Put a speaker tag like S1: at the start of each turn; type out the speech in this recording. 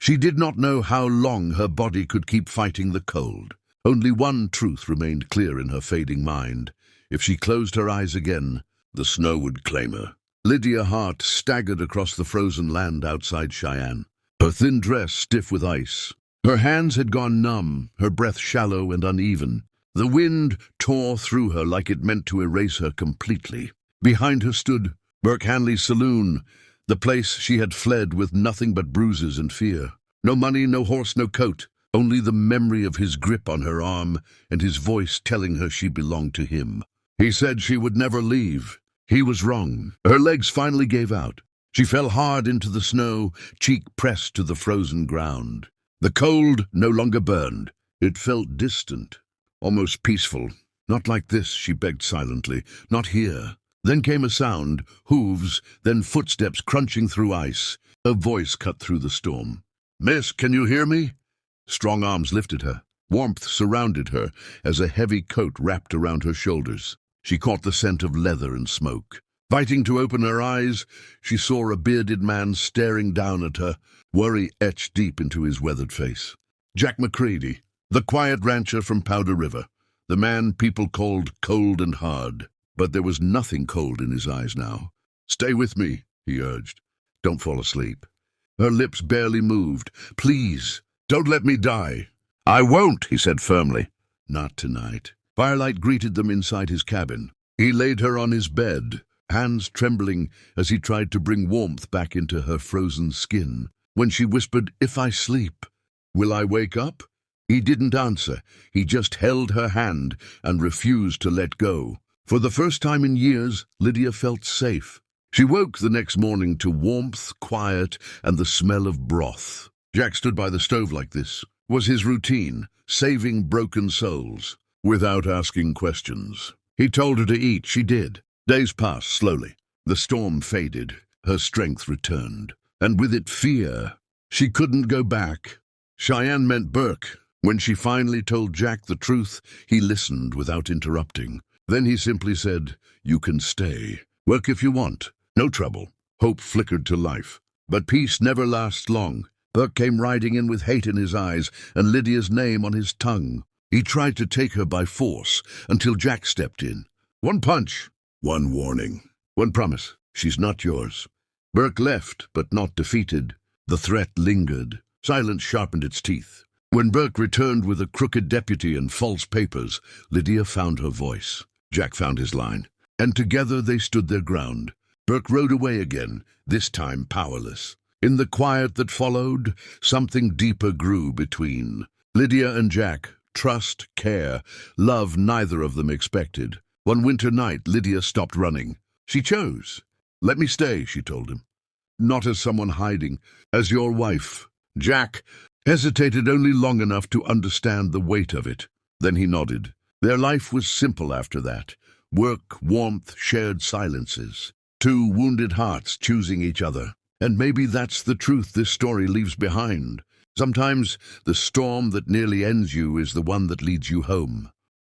S1: She did not know how long her body could keep fighting the cold. Only one truth remained clear in her fading mind. If she closed her eyes again, the snow would claim her. Lydia Hart staggered across the frozen land outside Cheyenne, her thin dress stiff with ice. Her hands had gone numb, her breath shallow and uneven. The wind tore through her like it meant to erase her completely. Behind her stood Burke Hanley's saloon, the place she had fled with nothing but bruises and fear. No money, no horse, no coat, only the memory of his grip on her arm and his voice telling her she belonged to him. He said she would never leave. He was wrong. Her legs finally gave out. She fell hard into the snow, cheek pressed to the frozen ground. The cold no longer burned. It felt distant, almost peaceful. Not like this, she begged silently. Not here. Then came a sound, hooves, then footsteps crunching through ice. A voice cut through the storm. "Miss, can you hear me?" Strong arms lifted her. Warmth surrounded her as a heavy coat wrapped around her shoulders. She caught the scent of leather and smoke. Fighting to open her eyes, she saw a bearded man staring down at her, worry etched deep into his weathered face. Jack McCready, the quiet rancher from Powder River, the man people called cold and hard. But there was nothing cold in his eyes now. "Stay with me," he urged. "Don't fall asleep." Her lips barely moved. "Please, don't let me die." "I won't," he said firmly. "Not tonight." Firelight greeted them inside his cabin. He laid her on his bed, hands trembling as he tried to bring warmth back into her frozen skin. When she whispered, "If I sleep, will I wake up?" He didn't answer. He just held her hand and refused to let go. For the first time in years, Lydia felt safe. She woke the next morning to warmth, quiet, and the smell of broth. Jack stood by the stove like this. Was his routine, saving broken souls, without asking questions. He told her to eat. She did. Days passed slowly. The storm faded. Her strength returned. And with it, fear. She couldn't go back. Cheyenne meant Burke. When she finally told Jack the truth, he listened without interrupting. Then he simply said, "You can stay. Work if you want. No trouble." Hope flickered to life. But peace never lasts long. Burke came riding in with hate in his eyes and Lydia's name on his tongue. He tried to take her by force until Jack stepped in. One punch, one warning, one promise. She's not yours. Burke left, but not defeated. The threat lingered. Silence sharpened its teeth. When Burke returned with a crooked deputy and false papers, Lydia found her voice. Jack found his line. And together they stood their ground. Burke rode away again, this time powerless. In the quiet that followed, something deeper grew between Lydia and Jack. Trust, care, love neither of them expected. One winter night, Lydia stopped running. She chose. "Let me stay," she told him. "Not as someone hiding, as your wife." Jack hesitated only long enough to understand the weight of it. Then he nodded. Their life was simple after that. Work, warmth, shared silences. Two wounded hearts choosing each other. And maybe that's the truth this story leaves behind. Sometimes the storm that nearly ends you is the one that leads you home.